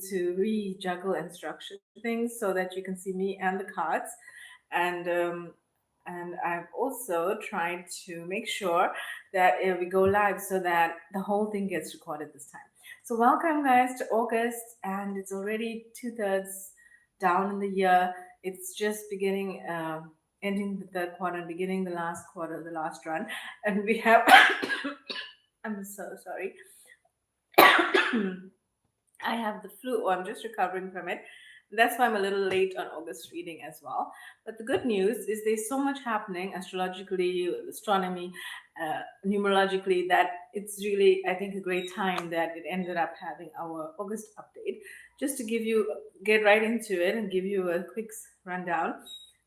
to re-juggle and structure things so that you can see me and the cards. And I've also tried to make sure that we go live so that the whole thing gets recorded this time. So welcome guys to August, and it's already 2/3 down in the year. It's just beginning, ending the third quarter and beginning the last quarter, the last run, and we have. I'm so sorry. I have the flu, or I'm just recovering from it. That's why I'm a little late on August reading as well. But the good news is there's so much happening astrologically, astronomy, numerologically, that it's really, I think, a great time that it ended up having our August update. Just to get right into it and give you a quick rundown.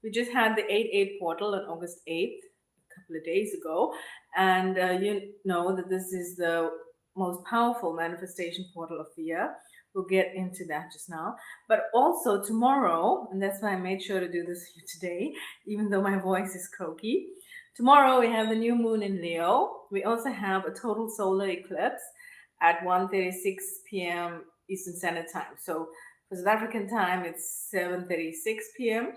We just had the 8/8 portal on August 8th, a couple of days ago. And you know that this is the most powerful manifestation portal of the year. We'll get into that just now. But also tomorrow, and that's why I made sure to do this here today, even though my voice is croaky. Tomorrow we have the new moon in Leo. We also have a total solar eclipse at 1:36 p.m. Eastern Standard Time. So for South African time, it's 7:36 p.m.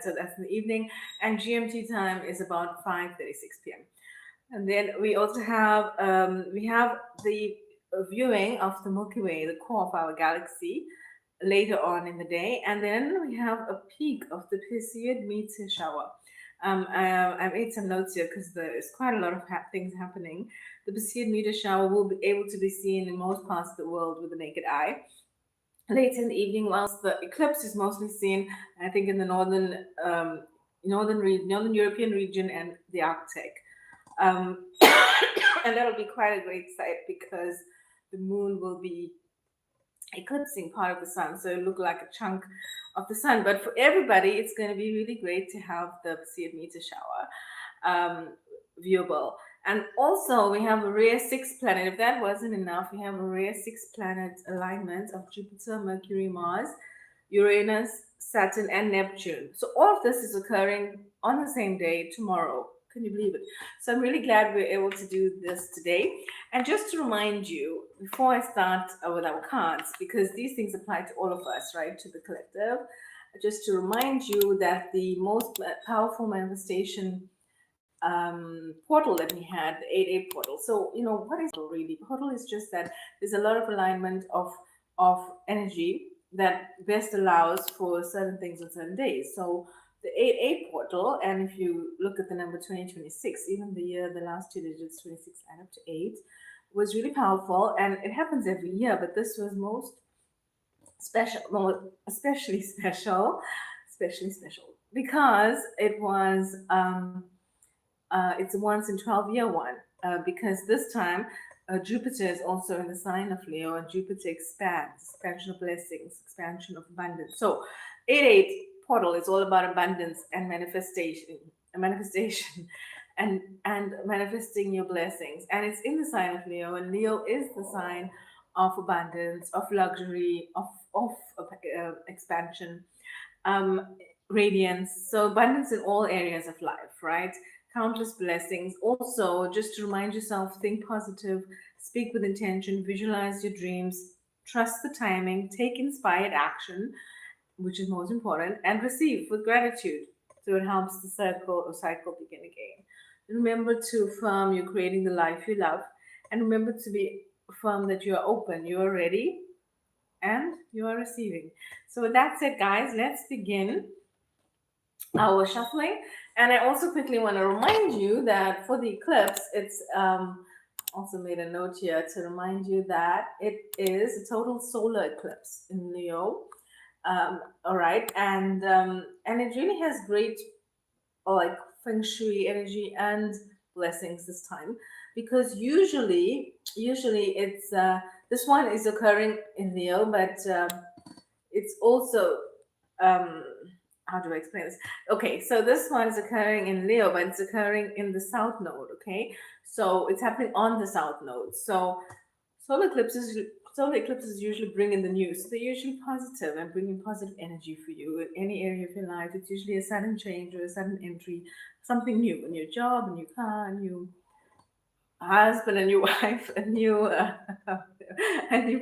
So that's in the evening, and GMT time is about 5:36 p.m. And then we have the viewing of the Milky Way, the core of our galaxy, later on in the day, and then we have a peak of the Perseid Meteor shower. I made some notes here because there's quite a lot of things happening. The Perseid Meteor shower will be able to be seen in most parts of the world with the naked eye late in the evening, whilst the eclipse is mostly seen, I think, in the northern European region and the Arctic. Um, and that'll be quite a great sight because the moon will be eclipsing part of the sun, so it'll look like a chunk of the sun. But for everybody, it's going to be really great to have the Perseid meteor shower viewable. And also, we have a rare six planet. If that wasn't enough, we have a rare six planet alignment of Jupiter, Mercury, Mars, Uranus, Saturn, and Neptune. So all of this is occurring on the same day tomorrow. Can you believe it? So I'm really glad we're able to do this today. And just to remind you, before I start with our cards, because these things apply to all of us, right, to the collective, just to remind you that the most powerful manifestation portal that we had, the 8/8 portal. So, what is portal really? Portal is just that there's a lot of alignment of energy that best allows for certain things on certain days. So the 8/8 portal, and if you look at the number 2026, even the last two digits, 26 add up to 8, was really powerful, and it happens every year, but this was most special, well, especially special, because it was it's a once in 12-year one, because this time Jupiter is also in the sign of Leo, and Jupiter expansion of blessings, expansion of abundance. So 8/8 portal is all about abundance and manifestation and manifesting your blessings. And it's in the sign of Leo, and Leo is the sign of abundance, of luxury, of expansion, radiance. So abundance in all areas of life, right? Countless blessings. Also, just to remind yourself, think positive, speak with intention, visualize your dreams, trust the timing, take inspired action, which is most important, and receive with gratitude. So it helps the cycle begin again. Remember to affirm you're creating the life you love, and remember to be affirm that you are open, you are ready, and you are receiving. So with that said, guys, let's begin our shuffling. And I also quickly want to remind you that for the eclipse, it's also made a note here to remind you that it is a total solar eclipse in Leo. All right, and it really has great like feng shui energy and blessings this time, because usually it's this one is occurring in Leo, but it's also how do I explain this? Okay, so this one is occurring in Leo, but it's occurring in the south node. Okay, so it's happening on the south node. So solar eclipses usually bring in the news. So they're usually positive and bringing positive energy for you in any area of your life. It's usually a sudden change or a sudden entry, something new, a new job, a new car, a new husband, a new wife, a new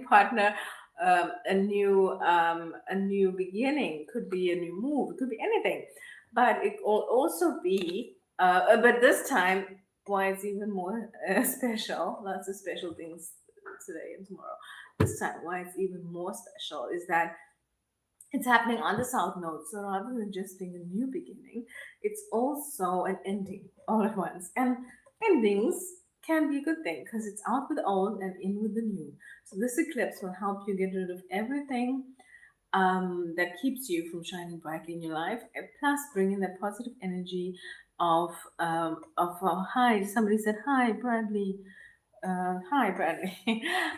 partner, a new beginning, could be a new move, it could be anything, but it will also be but this time, why it's even more special, lots of special things today and tomorrow. This time, why it's even more special is that it's happening on the south node. So rather than just being a new beginning, it's also an ending all at once. And endings can be a good thing because it's out with the old and in with the new. So this eclipse will help you get rid of everything that keeps you from shining brightly in your life, and plus bring in that positive energy of hi. Somebody said hi, Bradley. Hi, Bradley.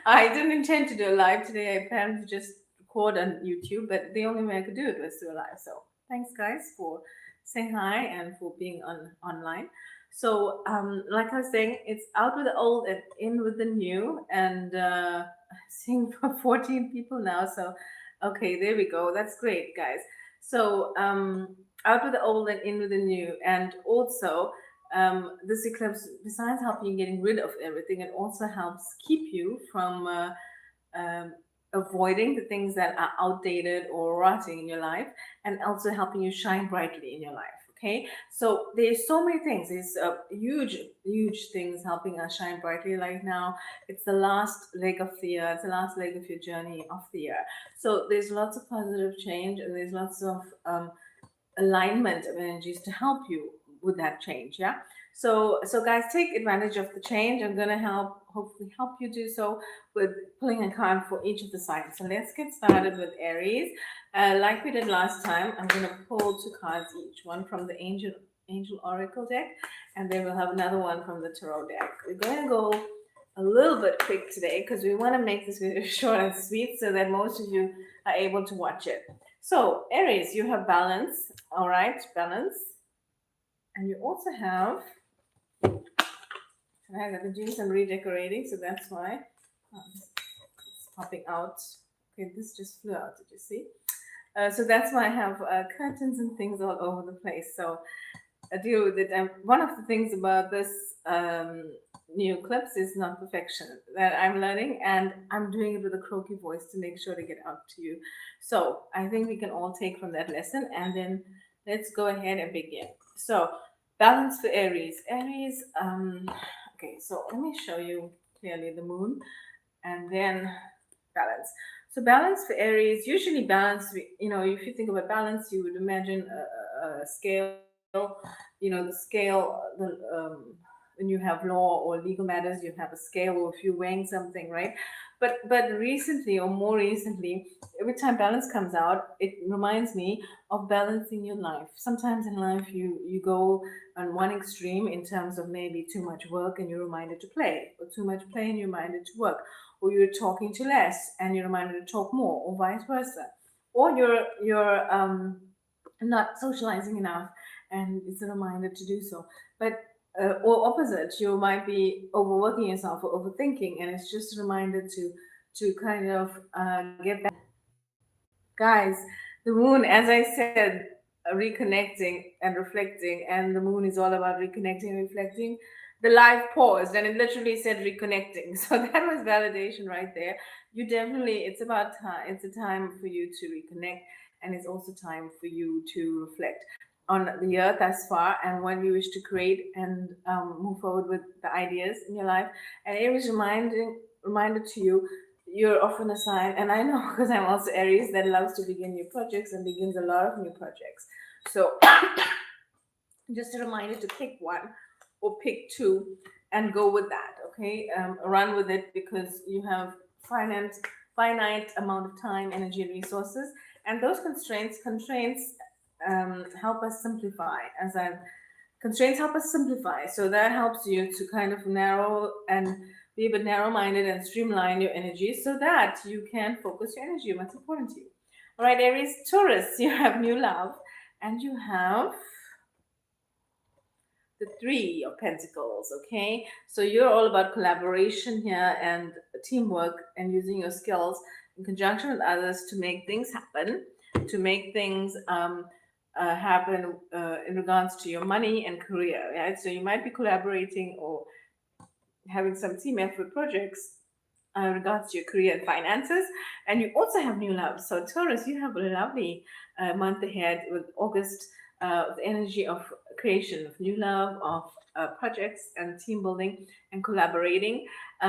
I didn't intend to do a live today. I planned to just record on YouTube, but the only way I could do it was do a live. So thanks, guys, for saying hi and for being online. So, like I was saying, it's out with the old and in with the new, and seeing for 14 people now. So, okay, there we go. That's great, guys. So, out with the old and in with the new, and also this eclipse, besides helping you getting rid of everything, it also helps keep you from um, avoiding the things that are outdated or rotting in your life, and also helping you shine brightly in your life. Okay, so there's so many things. There's huge things helping us shine brightly right now. It's the last leg of the year. It's the last leg of your journey of the year. So there's lots of positive change, and there's lots of alignment of energies to help you with that change. Yeah, so guys, take advantage of the change. I'm going to hopefully help you do so with pulling a card for each of the signs. So let's get started with Aries. Like we did last time, I'm going to pull two cards each, one from the angel oracle deck, and then we'll have another one from the tarot deck. We're going to go a little bit quick today because we want to make this video short and sweet so that most of you are able to watch it. So, Aries, you have balance, all right, balance. And you also have, I've been doing some redecorating, so that's why it's popping out. Okay, this just flew out, did you see? So that's why I have curtains and things all over the place. So I deal with it. And one of the things about this new eclipse is non perfection that I'm learning, and I'm doing it with a croaky voice to make sure to get out to you. So I think we can all take from that lesson, and then let's go ahead and begin. So, balance for Aries. Aries, okay, so let me show you clearly the moon and then balance. So balance for Aries, usually balance, if you think about balance, you would imagine a scale, the scale, when you have law or legal matters, you have a scale, or if you're weighing something, right? But recently, or more recently, every time balance comes out, it reminds me of balancing your life. Sometimes in life, you go on one extreme in terms of maybe too much work and you're reminded to play, or too much play and you're reminded to work, or you're talking too less and you're reminded to talk more, or vice versa, or you're not socializing enough and it's a reminder to do so. But or opposite, you might be overworking yourself or overthinking, and it's just a reminder to kind of get back. Guys, the moon, as I said, reconnecting and reflecting, and the moon is all about reconnecting and reflecting. The live paused and it literally said reconnecting. So that was validation right there. You definitely, it's about time. It's a time for you to reconnect, and it's also time for you to reflect on the year thus far and what you wish to create and move forward with the ideas in your life. And it was reminder to you, you're often a sign, and I know because I'm also Aries, that loves to begin new projects and begins a lot of new projects. So just a reminder to pick one or pick two and go with that. Okay, run with it because you have finite amount of time, energy, and resources, and those constraints help us simplify. Constraints help us simplify, so that helps you to kind of narrow and be a bit narrow-minded and streamline your energy so that you can focus your energy on what's important to you. All right, Aries, Taurus, you have new love, and you have the Three of Pentacles. Okay, so you're all about collaboration here and teamwork and using your skills in conjunction with others to make things happen, to make things happen in regards to your money and career. Right, so you might be collaborating or having some team effort projects regards to your career and finances. And you also have new love. So Taurus, you have a lovely month ahead with August, the energy of creation, of new love, of projects and team building and collaborating.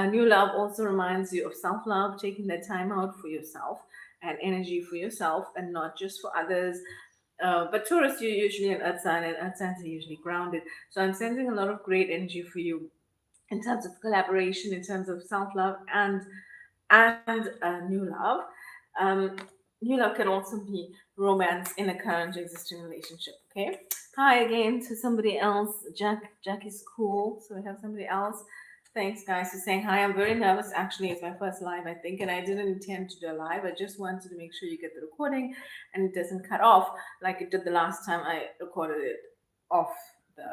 New love also reminds you of self-love, taking that time out for yourself and energy for yourself and not just for others. But Taurus, you're usually an earth sign, and earth signs are usually grounded. So I'm sensing a lot of great energy for you in terms of collaboration, in terms of self-love, and new love. Um, New love can also be romance in a current existing relationship. Okay. Hi again to somebody else. Jack is cool. So we have somebody else. Thanks, guys, for saying hi. I'm very nervous. Actually, it's my first live, I think, and I didn't intend to do a live. I just wanted to make sure you get the recording and it doesn't cut off like it did the last time I recorded it off the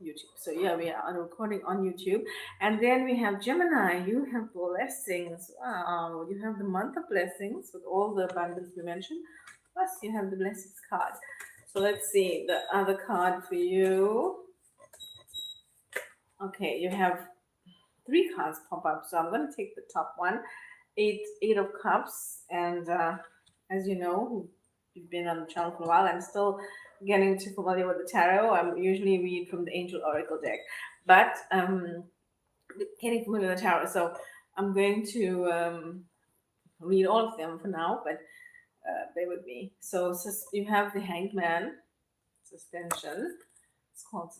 YouTube. So yeah, we are recording on YouTube. And then we have Gemini. You have blessings. Wow. You have the month of blessings with all the abundance we mentioned. Plus, you have the blessings card. So let's see the other card for you. Okay, you have three cards pop up. So I'm going to take the top one. Eight of Cups. And as you know, you've been on the channel for a while. I'm still getting too familiar with the tarot. I usually read from the Angel Oracle deck. But getting familiar with the tarot. So I'm going to read all of them for now, but bear with me. So you have the Hanged Man, suspension. It's called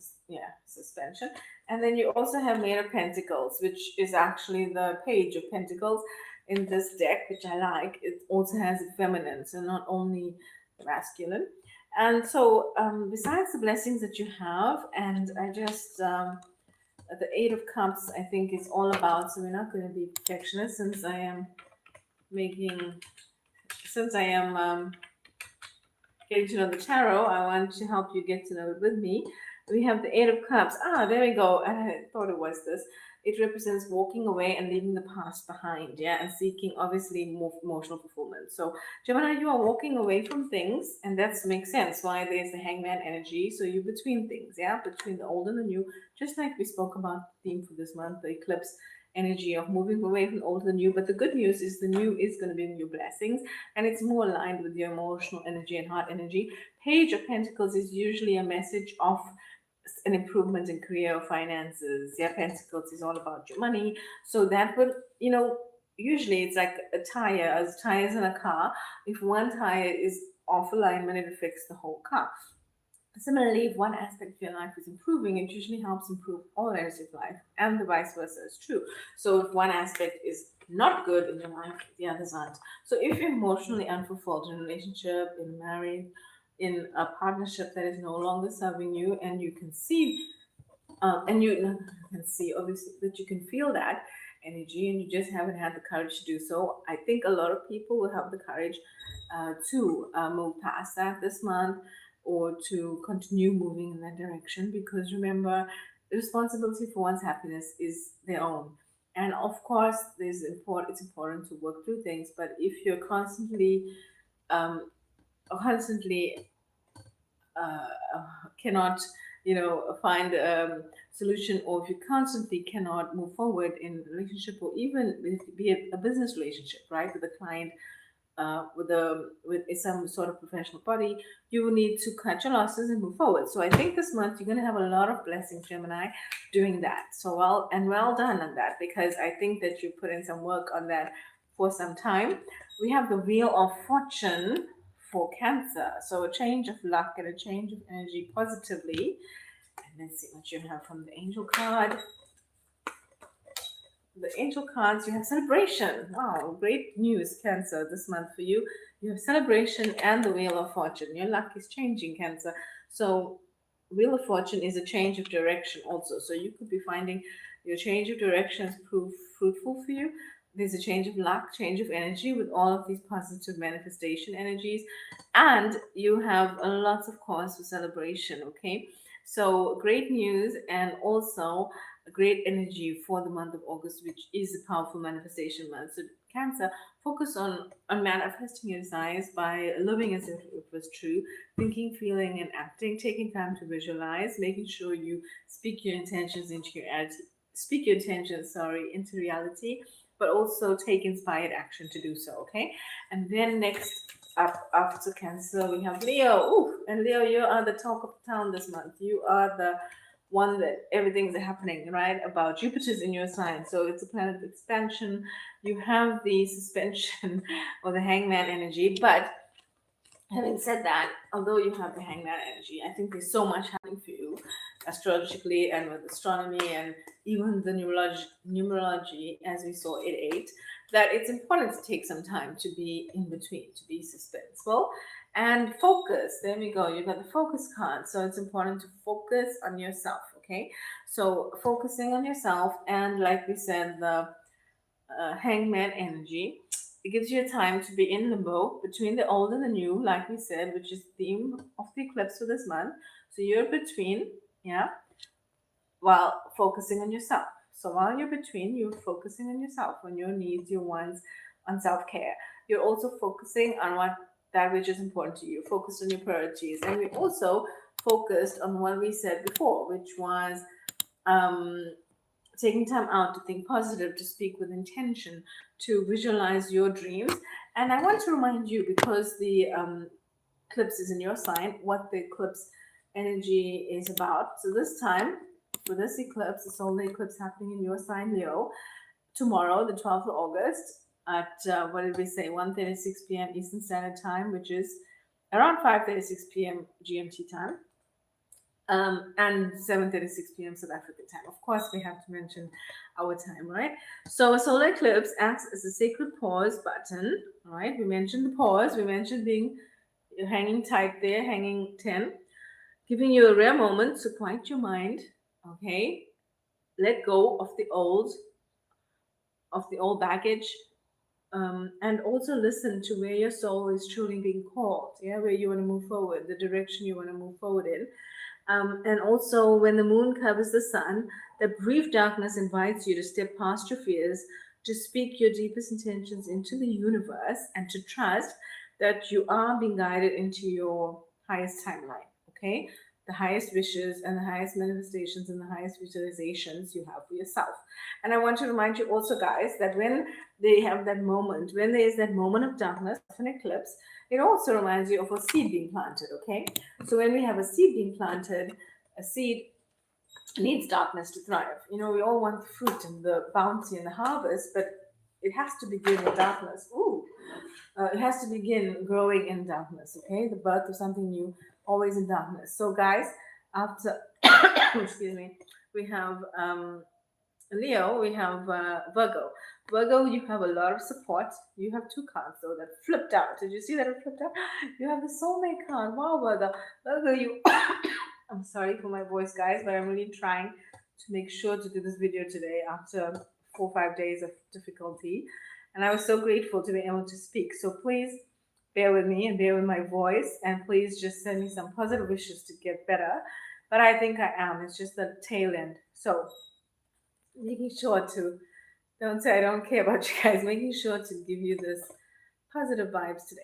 suspension, and then you also have Maid of Pentacles, which is actually the Page of Pentacles in this deck, which I like. It also has a feminine, so not only masculine. And so, besides the blessings that you have, and I just the Eight of Cups, I think, is all about. So we're not going to be perfectionist making, since I am getting to know the tarot. I want to help you get to know it with me. We have the Eight of Cups. Ah, there we go. I thought it was this. It represents walking away and leaving the past behind, yeah, and seeking obviously more emotional fulfillment. So, Gemini, you are walking away from things, and that makes sense why there's the hangman energy. So, you're between things, yeah, between the old and the new, just like we spoke about the theme for this month, the eclipse energy of moving away from the old to the new. But the good news is the new is going to be new blessings, and it's more aligned with your emotional energy and heart energy. Page of Pentacles is usually a message of an improvement in career or finances. Yeah, Pentacles is all about your money. So that would, usually it's like a tire, as tires in a car. If one tire is off alignment, it affects the whole car. Similarly, if one aspect of your life is improving, it usually helps improve all areas of life, and the vice versa is true. So, if one aspect is not good in your life, the others aren't. So, if you're emotionally unfulfilled in a relationship, in marriage, in a partnership that is no longer serving you, and you can see, and you can see obviously that you can feel that energy, and you just haven't had the courage to do so. I think a lot of people will have the courage to move past that this month or to continue moving in that direction, because remember, the responsibility for one's happiness is their own. And of course, it's important to work through things, but if you're um, constantly cannot find a solution, or if you constantly cannot move forward in a relationship, or even be a business relationship, right, with a client, with some sort of professional body, you will need to cut your losses and move forward. So I think this month you're going to have a lot of blessings, Gemini, doing that. So well done on that, because I think that you put in some work on that for some time. We have the Wheel of Fortune for Cancer, so a change of luck and a change of energy positively. And let's see what you have from the Angel card. The angel cards, you have celebration. Wow, great news, Cancer, this month for you. You have celebration and the Wheel of Fortune. Your luck is changing, Cancer. So, Wheel of Fortune is a change of direction also. So, you could be finding your change of direction is prove fruitful for you. There's a change of luck, change of energy with all of these positive manifestation energies. And you have lots of cause for celebration, okay? So, great news, and also a great energy for the month of August, which is a powerful manifestation month. So, Cancer, focus on manifesting your desires by living as if it was true, thinking, feeling, and acting, taking time to visualize, making sure you speak your intentions into reality, into reality, but also take inspired action to do so. Okay, and then next up after Cancer, we have Leo. Ooh, and Leo, you are the talk of town this month. You are the one that everything's happening right about. Jupiter's in your sign, so it's a planet of expansion. You have the suspension or the hangman energy, but having said that, although you have the hangman energy, I think there's so much happening for you astrologically and with astronomy and even the numerology, as we saw at 8, that it's important to take some time to be in between, to be suspenseful and focus. There we go. You got the focus card. So it's important to focus on yourself. Okay. So focusing on yourself, and like we said, the hangman energy. It gives you a time to be in limbo between the old and the new, like we said, which is the theme of the eclipse for this month. So you're between, yeah, while focusing on yourself. So while you're between, you're focusing on yourself, on your needs, your wants, on self care. You're also focusing on what that which is important to you, focused on your priorities. And we also focused on what we said before, which was um, taking time out to think positive, to speak with intention, to visualize your dreams. And I want to remind you, because the eclipse is in your sign, what the eclipse energy is about. So this time, for this eclipse, the solar eclipse happening in your sign, Leo, tomorrow, the 12th of August, at what did we say, 1:36 p.m. Eastern Standard Time, which is around 5:36 p.m. GMT time, and 7:36 p.m. South African time. Of course, we have to mention our time, right? So a solar eclipse acts as a sacred pause button, right? We mentioned the pause. We mentioned being hanging tight there, hanging 10, giving you a rare moment to quiet your mind, okay? Let go of the old baggage, and also listen to where your soul is truly being called, yeah, where you want to move forward, the direction you want to move forward in. And also, when the moon covers the sun, that brief darkness invites you to step past your fears, to speak your deepest intentions into the universe, and to trust that you are being guided into your highest timeline, okay? The highest wishes and the highest manifestations and the highest visualizations you have for yourself. And I want to remind you also, guys, that when they have that moment, when there is that moment of darkness of an eclipse, it also reminds you of a seed being planted, okay? So when we have a seed being planted, a seed needs darkness to thrive. You know, we all want the fruit and the bounty and the harvest, but it has to begin in darkness. Ooh, it has to begin growing in darkness, okay? The birth of something new, always in darkness. So, guys, after, excuse me, we have Leo, we have Virgo. Virgo, you have a lot of support. You have two cards though that flipped out. Did you see that it flipped out? You have the soulmate card. Wow, Virgo. Virgo, you. I'm sorry for my voice, guys, but I'm really trying to make sure to do this video today after 4 or 5 days of difficulty. And I was so grateful to be able to speak. So please bear with me and bear with my voice. And please just send me some positive wishes to get better. But I think I am. It's just the tail end. So making sure to, don't say I don't care about you guys, making sure to give you this positive vibes today.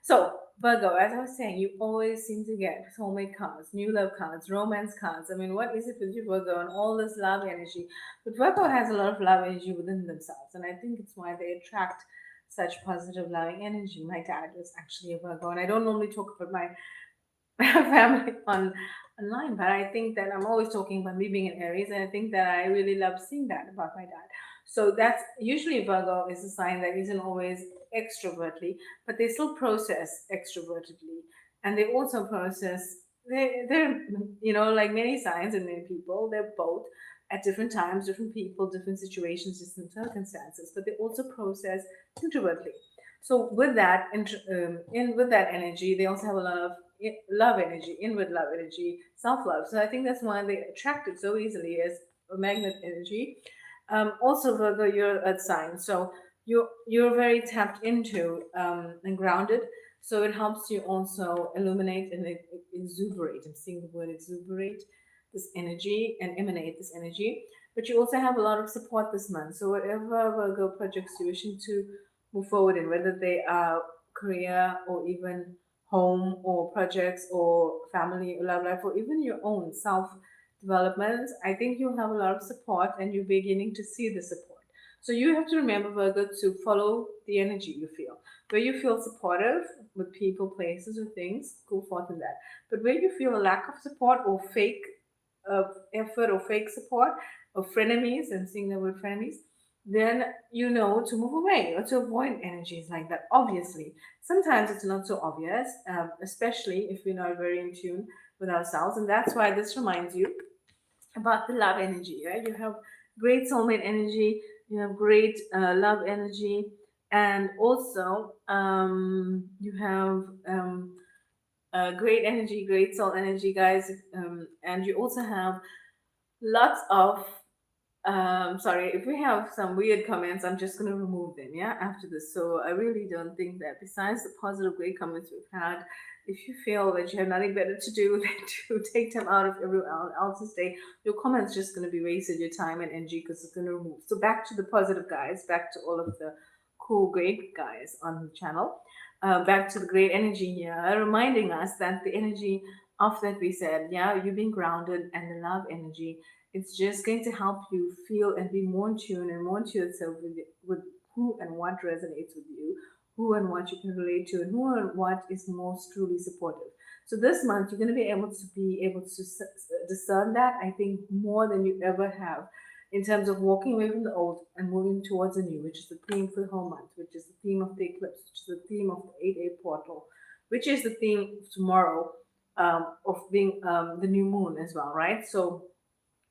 So Virgo, as I was saying, you always seem to get soulmate cards, new love cards, romance cards. I mean, what is it with you, Virgo, and all this love energy? But Virgo has a lot of love energy within themselves, and I think it's why they attract such positive, loving energy. My dad was actually a Virgo, and I don't normally talk about my family online, but I think that I'm always talking about me being an Aries, and I think that I really love seeing that about my dad. So that's usually Virgo is a sign that isn't always extrovertly, but they still process extrovertedly, and they also process. They're like many signs and many people, they're both at different times, different people, different situations, different circumstances, but they also process introvertly. So with that, with that energy, they also have a lot of love energy, inward love energy, self love. So I think that's why they attract it so easily as a magnet energy. Also, Virgo, you're Earth sign, so you're very tapped into and grounded. So it helps you also illuminate and exuberate. I'm seeing the word exuberate, this energy, and emanate this energy. But you also have a lot of support this month. So whatever Virgo projects you're wishing to move forward in, whether they are career or even home or projects or family or love life or even your own self development, I think you'll have a lot of support and you're beginning to see the support. So you have to remember, Virgo, to follow the energy you feel. Where you feel supportive with people, places, or things, go forth in that. But where you feel a lack of support or fake effort or fake support or frenemies, I'm seeing the word frenemies, then you know to move away or to avoid energies like that. Obviously, sometimes it's not so obvious, especially if we're not very in tune with ourselves, and that's why this reminds you about the love energy, right? You have great soulmate energy, you have great love energy, and also you have great energy, great soul energy, guys. And you also have lots of sorry, if we have some weird comments, I'm just going to remove them, yeah, after this. So I really don't think that, besides the positive, great comments we've had, if you feel that you have nothing better to do than to take time out of everyone else's day, your comments just going to be wasted your time and energy because it's going to remove. So back to the positive guys, back to all of the cool, great guys on the channel, back to the great energy here, reminding us that the energy of that we said, yeah, you being grounded and the love energy, it's just going to help you feel and be more in tune and more into yourself with who and what resonates with you, who and what you can relate to, and who and what is most truly supportive. So this month, you're going to be able to discern that, I think, more than you ever have, in terms of walking away from the old and moving towards the new, which is the theme for the whole month, which is the theme of the eclipse, which is the theme of the 8-8 portal, which is the theme of tomorrow, of being the new moon as well, right? So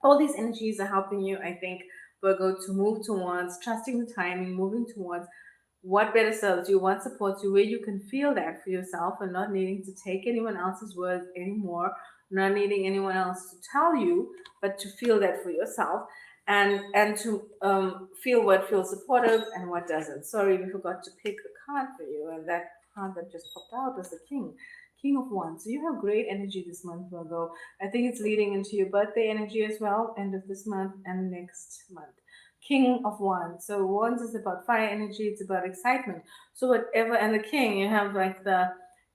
all these energies are helping you, I think, Virgo, to move towards trusting the timing, moving towards what better serves you, what supports you, where you can feel that for yourself and not needing to take anyone else's words anymore, not needing anyone else to tell you, but to feel that for yourself, and to feel what feels supportive and what doesn't. Sorry, we forgot to pick a card for you, and that card that just popped out was the King. King of Wands. So you have great energy this month, Virgo. I think it's leading into your birthday energy as well, end of this month and next month. King of Wands. So Wands is about fire energy, it's about excitement. So whatever, and the King, you have like the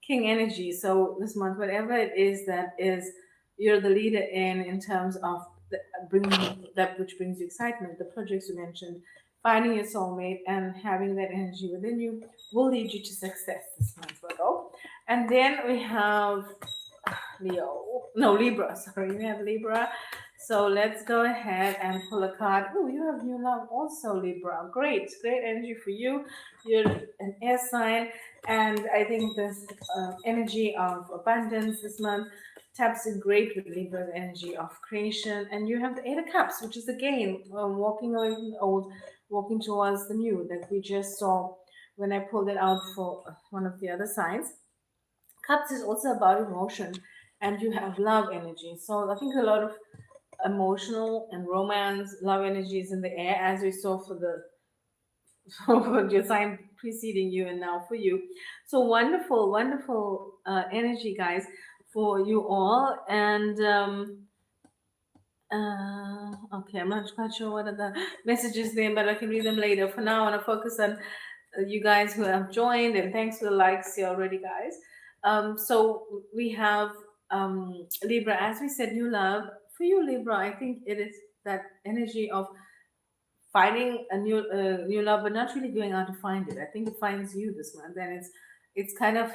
King energy. So this month, whatever it is that is you're the leader in terms of bringing that which brings you excitement, the projects you mentioned, finding your soulmate and having that energy within you will lead you to success this month, Virgo. And then we have Leo. No, Libra. Sorry, we have Libra. So let's go ahead and pull a card. Oh, you have new love also, Libra. Great, great energy for you. You're an air sign, and I think this energy of abundance this month taps in great with Libra's energy of creation. And you have the Eight of Cups, which is again walking away from the old, walking towards the new that we just saw when I pulled it out for one of the other signs. Cups is also about emotion, and you have love energy. So I think a lot of emotional and romance, love energy is in the air, as we saw for the for your sign preceding you and now for you. So wonderful, wonderful energy, guys, for you all. And okay, I'm not quite sure what are the messages there, but I can read them later. For now, I want to focus on you guys who have joined, and thanks for the likes here already, guys. So we have Libra, as we said, new love for you, Libra. I think it is that energy of finding a new love, but not really going out to find it. I think it finds you this month, and it's kind of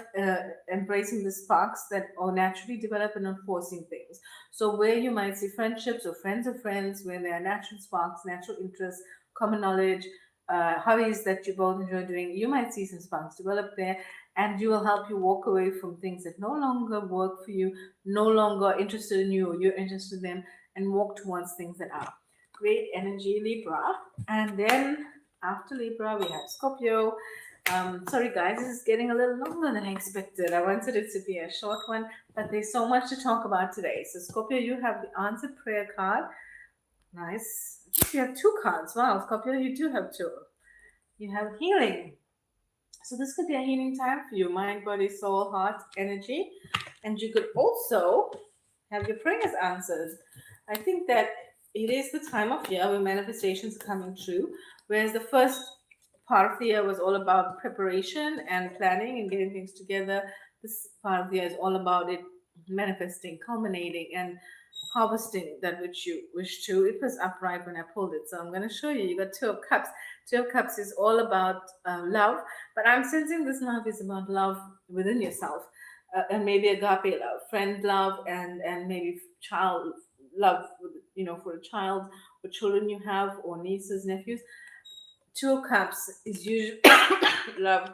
embracing the sparks that are naturally develop and not forcing things. So where you might see friendships or friends of friends, where there are natural sparks, natural interests, common knowledge, hobbies that you both enjoy doing, you might see some sparks develop there, and you will help you walk away from things that no longer work for you, no longer interested in you, or you're interested in them, and walk towards things that are great energy, Libra. And then after Libra, we have Scorpio. Sorry, guys, this is getting a little longer than I expected. I wanted it to be a short one, but there's so much to talk about today. So, Scorpio, you have the answered prayer card. Nice. I think you have two cards. Wow, Scorpio, you do have two. You have healing. So, this could be a healing time for you, mind, body, soul, heart, energy. And you could also have your prayers answered. I think that it is the time of year where manifestations are coming true, whereas the first part of the year was all about preparation and planning and getting things together. This part of the year is all about it manifesting, culminating, and harvesting that which you wish to. It was upright when I pulled it, so I'm going to show you. You got Two of Cups. Two of Cups is all about love, but I'm sensing this love is about love within yourself, and maybe agape love, friend love, and maybe child love, for a child or children you have, or nieces, nephews. Two of Cups is usually love,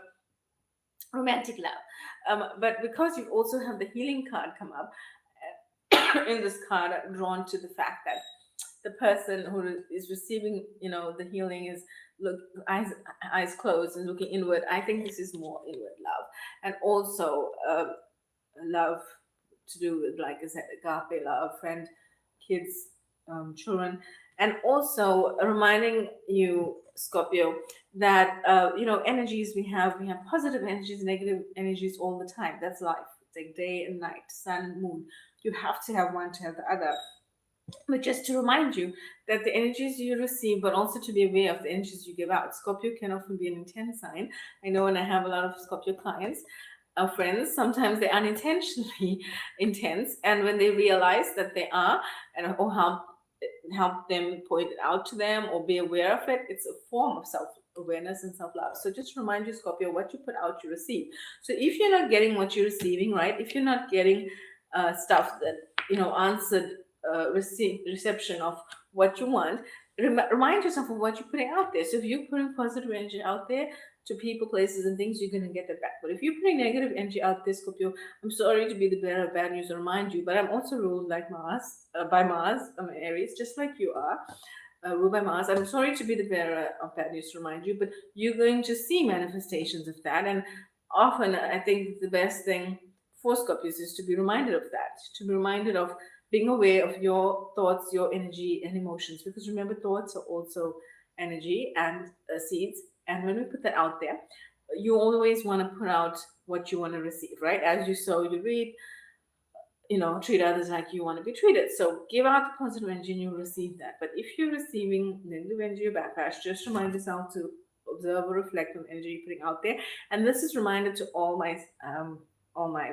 romantic love. But because you also have the healing card come up, in this card, I'm drawn to the fact that the person who is receiving, the healing is look eyes closed and looking inward. I think this is more inward love, and also love to do with, like I said, agape love, friend, kids, children, and also reminding you, Scorpio, that energies we have positive energies, negative energies all the time. That's life. It's like day and night, sun and moon. You have to have one to have the other. But just to remind you that the energies you receive, but also to be aware of the energies you give out. Scorpio can often be an intense sign. I know when I have a lot of Scorpio clients, friends, sometimes they're unintentionally intense, and when they realize that they are, and or help them point it out to them or be aware of it, it's a form of self-awareness and self-love. So just remind you, Scorpio, what you put out, you receive. So if you're not getting what you're receiving, right, if you're not getting stuff that answered, reception of what you want, remind yourself of what you're putting out there. So if you're putting positive energy out there to people, places, and things, you're going to get that back. But if you're putting negative energy out there, Scorpio, I'm sorry to be the bearer of bad news to remind you, but I'm also ruled like Mars, by Mars. I'm an Aries, just like you are. Ruled by Mars. I'm sorry to be the bearer of bad news to remind you, but you're going to see manifestations of that. And often, I think the best thing for Scorpios is to be reminded of that, to be reminded of being aware of your thoughts, your energy, and emotions. Because remember, thoughts are also energy and seeds. And when we put that out there, you always want to put out what you want to receive, right? As you sow, you reap. Treat others like you want to be treated. So give out the positive energy and you'll receive that. But if you're receiving negative energy or backlash, just remind yourself to observe or reflect on the energy you're putting out there. And this is reminded to all my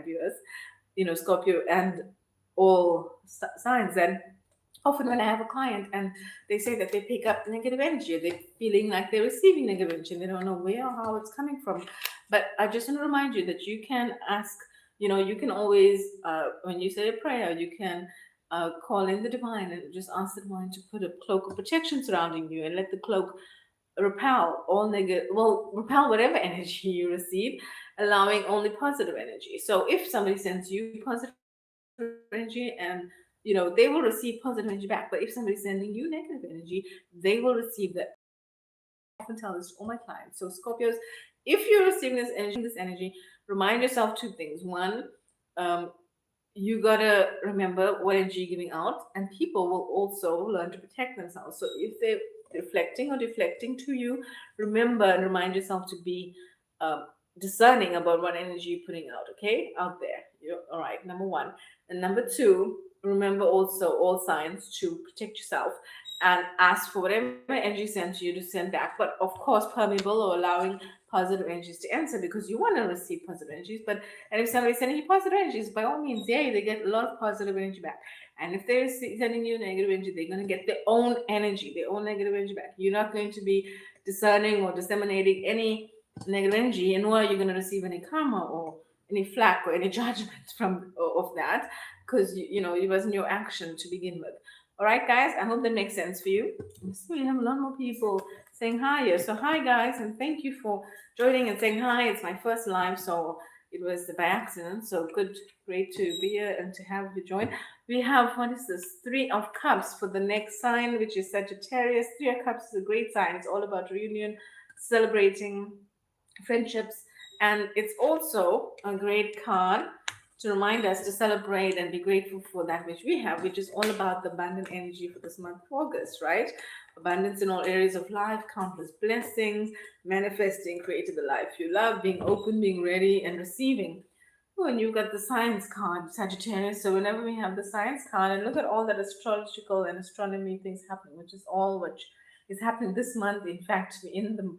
viewers, Scorpio and all signs. And often when I have a client and they say that they pick up negative energy, or they're feeling like they're receiving negative energy and they don't know where or how it's coming from. But I just want to remind you that you can ask, you can always, when you say a prayer, you can call in the divine and just ask the divine to put a cloak of protection surrounding you, and let the cloak repel whatever energy you receive, allowing only positive energy. So if somebody sends you positive energy, and they will receive positive energy back. But if somebody's sending you negative energy, they will receive that. I often tell this to all my clients. So Scorpios, if you're receiving this energy, remind yourself two things. One, um, you gotta remember what energy you're giving out, and people will also learn to protect themselves. So if they're reflecting or deflecting to you, remember and remind yourself to be um, discerning about what energy you're putting out. Okay, out there. You're, all right. Number one, and number two, remember also all signs to protect yourself and ask for whatever energy sent to you to send back, but of course permeable or allowing positive energies to enter, because you want to receive positive energies. But and if somebody's sending you positive energies, by all means, yeah, they get a lot of positive energy back. And if they're sending you negative energy, they're going to get their own energy, their own negative energy back. You're not going to be discerning or disseminating any negative energy, and nor are you going to receive any karma or any flack or any judgment from of that, because it wasn't your action to begin with. All right, guys, I hope that makes sense for you. So we have a lot more people saying hi here. So hi, guys, and thank you for joining and saying hi. It's my first live, so it was by accident. So great to be here and to have you join. We have, what is this? Three of Cups for the next sign, which is Sagittarius. Three of Cups is a great sign. It's all about reunion, celebrating friendships, and it's also a great card to remind us to celebrate and be grateful for that which we have, which is all about the abundant energy for this month of August, right? Abundance in all areas of life, countless blessings, manifesting, creating the life you love, being open, being ready, and receiving. Oh, and you got the science card, Sagittarius. So whenever we have the science card, and look at all that astrological and astronomy things happening, which is all what is happening this month. In fact, we're in the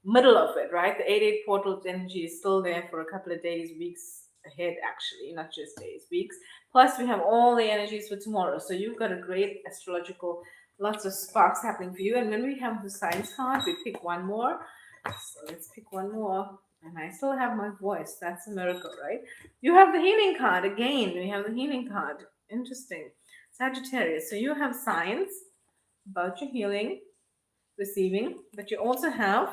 middle of it, right? The 8-8 portal energy is still there for a couple of days, weeks, ahead, actually, not just days, weeks. Plus, we have all the energies for tomorrow. So you've got a great astrological, lots of sparks happening for you. And when we have the science card, we pick one more. So let's pick one more. And I still have my voice. That's a miracle, right? You have the healing card again. We have the healing card. Interesting. Sagittarius. So you have science about your healing, receiving, but you also have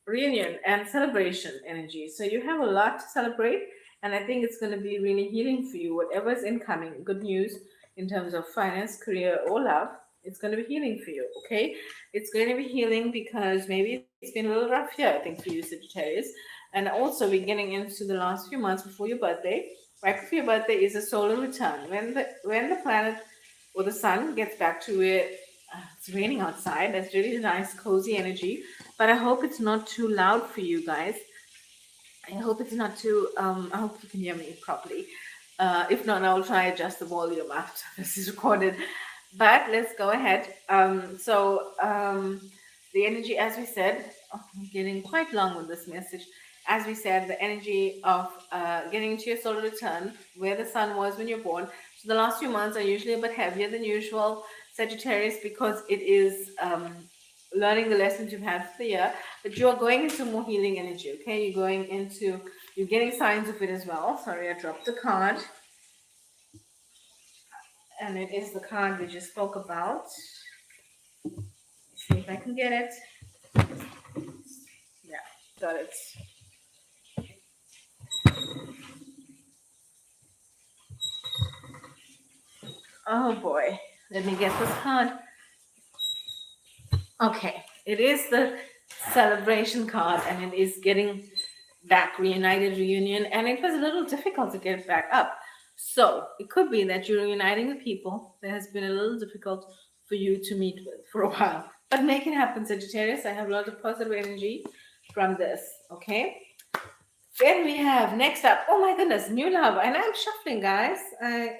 reunion and celebration energy. So you have a lot to celebrate, and I think it's going to be really healing for you. Whatever is incoming, good news in terms of finance, career, or love, it's going to be healing for you. Okay, it's going to be healing because maybe it's been a little rough year, I think, for you, Sagittarius. And also, we're getting into the last few months before your birthday. Right before your birthday is a solar return. When the planet or the sun gets back to where it's raining outside. That's really nice, cozy energy. But I hope it's not too loud for you guys. I hope it's not too. I hope you can hear me properly. If not, I will try adjust the volume after this is recorded. But let's go ahead. The energy, as we said, I'm getting quite long with this message. As we said, the energy of getting into your solar return, where the sun was when you're born. So the last few months are usually a bit heavier than usual, Sagittarius, because it is learning the lessons you've had for the year. But you are going into more healing energy, okay? You're getting signs of it as well. Sorry, I dropped the card. And it is the card we just spoke about. Let's see if I can get it. Yeah, got it. Oh boy, let me get this card. Okay, it is the celebration card, and it is getting back, reunited, reunion, and it was a little difficult to get back up. So it could be that you're reuniting with people that has been a little difficult for you to meet with for a while. But make it happen, Sagittarius. I have a lot of positive energy from this. Okay. Then we have next up, oh my goodness, new love. And I'm shuffling, guys.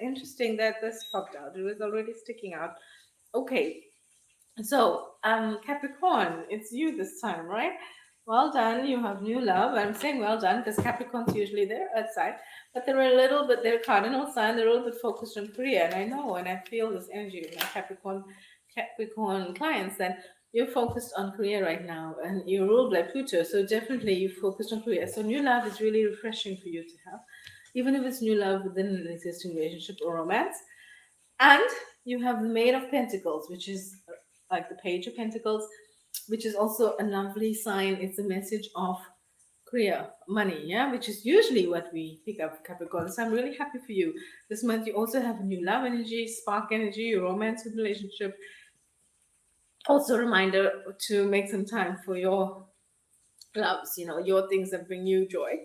Interesting that this popped out. It was already sticking out. Okay, so, Capricorn, it's you this time, right? Well done. You have new love. I'm saying well done because Capricorn's usually their earth side, but they're a little bit, their cardinal sign, they're a little bit focused on career. And I know, and I feel this energy with my Capricorn clients that you're focused on career right now and you're ruled by Pluto. So definitely you focused on career. So new love is really refreshing for you to have, even if it's new love within an existing relationship or romance. And you have the Maid of Pentacles, which is like the Page of Pentacles, which is also a lovely sign. It's a message of career, money, yeah, which is usually what we pick up for Capricorn. So I'm really happy for you. This month you also have new love energy, spark energy, romance with relationship. Also a reminder to make some time for your loves, your things that bring you joy,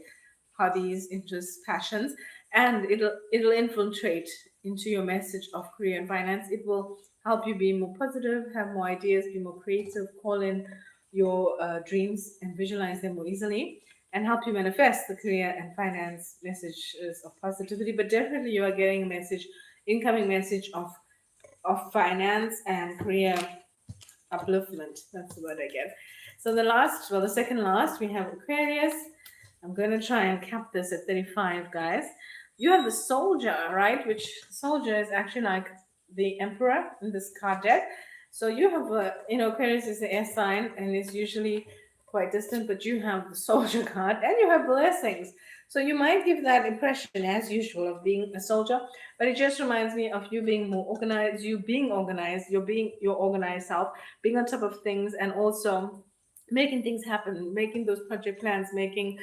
hobbies, interests, passions, and it'll infiltrate into your message of career and finance. It will help you be more positive, have more ideas, be more creative, call in your dreams and visualize them more easily, and help you manifest the career and finance messages of positivity. But definitely, you are getting a message, incoming message of finance and career upliftment. That's the word I get. So the second last, we have Aquarius. I'm going to try and cap this at 35, guys. You have the soldier, right? Which soldier is actually like the emperor in this card deck. So you have Aquarius is the air sign and is usually quite distant, but you have the soldier card and you have blessings. So you might give that impression, as usual, of being a soldier, but it just reminds me of you being more organized, you being organized, you're being your organized self, being on top of things, and also making things happen, making those project plans, making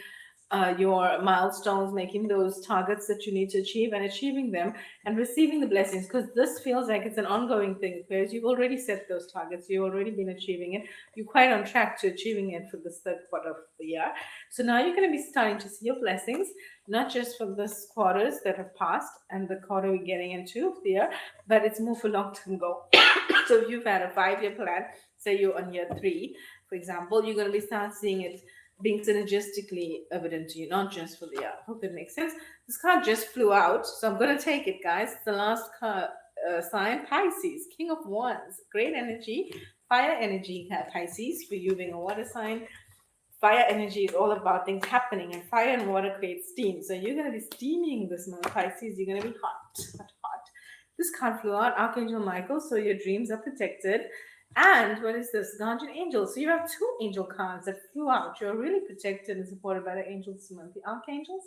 your milestones, making those targets that you need to achieve and achieving them and receiving the blessings, because this feels like it's an ongoing thing because you've already set those targets, you've already been achieving it, you're quite on track to achieving it for this third quarter of the year. So now you're going to be starting to see your blessings, not just for this quarters that have passed and the quarter we're getting into the year, but it's more for long-term goal. So if you've had a 5-year plan, say you're on year 3, for example, you're going to be start seeing it being synergistically evident to you, not just for the year. I hope that makes sense. This card just flew out, so I'm going to take it, guys. It's the last card, sign, Pisces, King of Wands. Great energy, fire energy, Pisces, for you being a water sign. Fire energy is all about things happening, and fire and water create steam. So you're going to be steaming this month, Pisces. You're going to be hot, hot, hot. This card flew out, Archangel Michael. So your dreams are protected. And what is this? Guardian angel. So you have two angel cards that flew out. You're really protected and supported by the angels this month, the archangels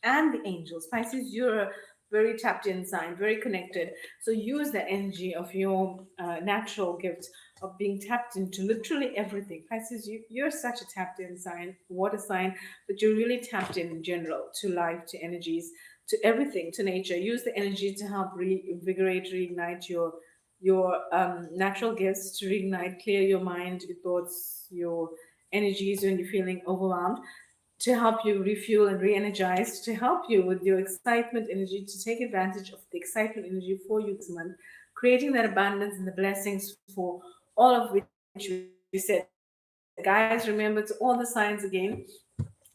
and the angels. Pisces, you're a very tapped in sign, very connected. So use the energy of your natural gift of being tapped into literally everything. Pisces, you're such a tapped in sign, water sign, but you're really tapped in general to life, to energies, to everything, to nature. Use the energy to help reinvigorate, reignite your natural gifts, to reignite, clear your mind, your thoughts, your energies when you're feeling overwhelmed, to help you refuel and re-energize, to help you with your excitement energy, to take advantage of the excitement energy for you this month, creating that abundance and the blessings for all of which we said. Guys, remember, to all the signs again,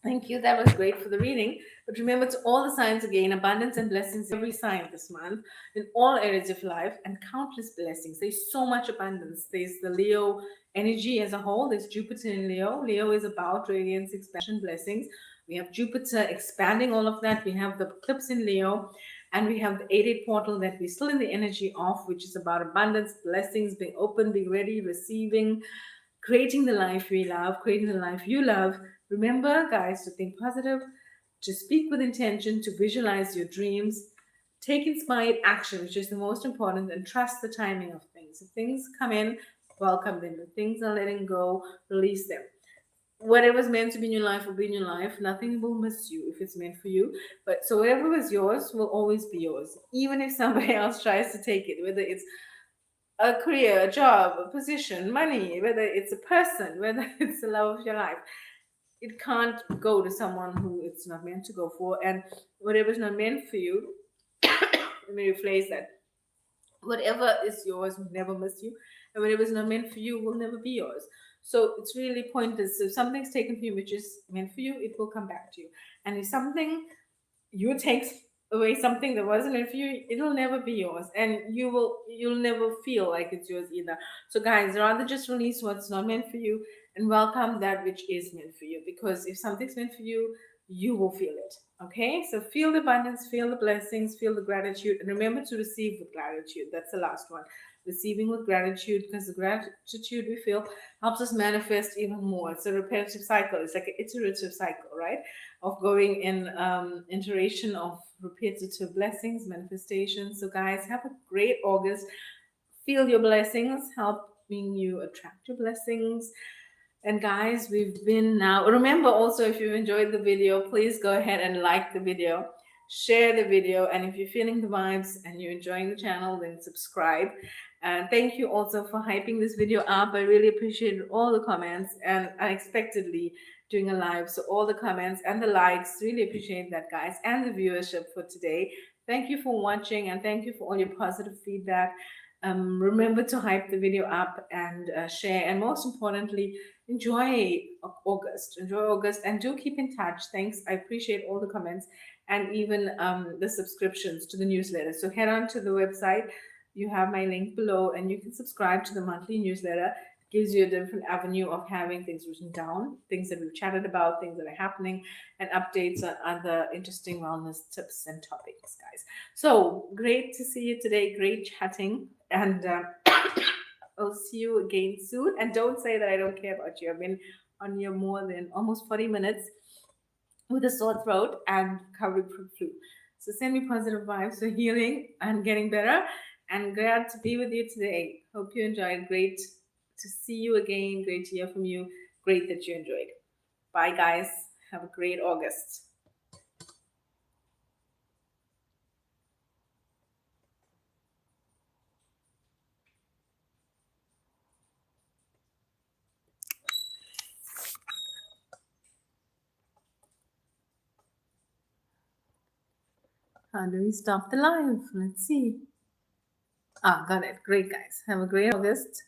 thank you. That was great for the reading. But remember, to all the signs again, abundance and blessings in every sign this month, in all areas of life, and countless blessings. There's so much abundance. There's the Leo energy as a whole. There's Jupiter in Leo. Leo is about radiance, expansion, blessings. We have Jupiter expanding all of that. We have the eclipse in Leo, and we have the 8-8 portal that we're still in the energy of, which is about abundance, blessings, being open, being ready, receiving, creating the life we love, creating the life you love. Remember, guys, to think positive, to speak with intention, to visualize your dreams, take inspired action, which is the most important, and trust the timing of things. If things come in, welcome them. If things are letting go, release them. Whatever's meant to be in your life will be in your life. Nothing will miss you if it's meant for you. But so whatever was yours will always be yours, even if somebody else tries to take it, whether it's a career, a job, a position, money, whether it's a person, whether it's the love of your life. It can't go to someone who it's not meant to go for. And whatever's not meant for you, let me rephrase that. Whatever is yours will never miss you, and whatever is not meant for you will never be yours. So it's really pointless. If something's taken from you which is meant for you, it will come back to you. And if something you take away something that wasn't meant for you, it'll never be yours, and you'll never feel like it's yours either. So guys, rather just release what's not meant for you and welcome that which is meant for you, because if something's meant for you, you will feel it. Okay, so feel the abundance, feel the blessings, feel the gratitude, and remember to receive with gratitude. That's the last one. Receiving with gratitude, because the gratitude we feel helps us manifest even more. It's a repetitive cycle. It's like an iterative cycle, right? Of going in iteration of repetitive blessings, manifestations. So, guys, have a great August. Feel your blessings, helping you attract your blessings. And guys, we've been now. Remember also, if you enjoyed the video, please go ahead and like the video, share the video, and if you're feeling the vibes and you're enjoying the channel, then subscribe. And thank you also for hyping this video up. I really appreciated all the comments and unexpectedly doing a live. So all the comments and the likes, really appreciate that, guys, and the viewership for today. Thank you for watching, and thank you for all your positive feedback. Remember to hype the video up and share, and most importantly, enjoy August. Enjoy August, and do keep in touch. Thanks. I appreciate all the comments and even the subscriptions to the newsletter. So head on to the website. You have my link below, and you can subscribe to the monthly newsletter. It gives you a different avenue of having things written down, things that we've chatted about, things that are happening, and updates on other interesting wellness tips and topics, guys. So great to see you today. Great chatting. And I'll see you again soon. And don't say that I don't care about you. I've been on here more than almost 40 minutes with a sore throat and recovering from flu. So send me positive vibes for healing and getting better. And glad to be with you today. Hope you enjoyed. Great to see you again. Great to hear from you. Great that you enjoyed. Bye, guys. Have a great August. How do we stop the live? Let's see. Ah, got it. Great, guys. Have a great August.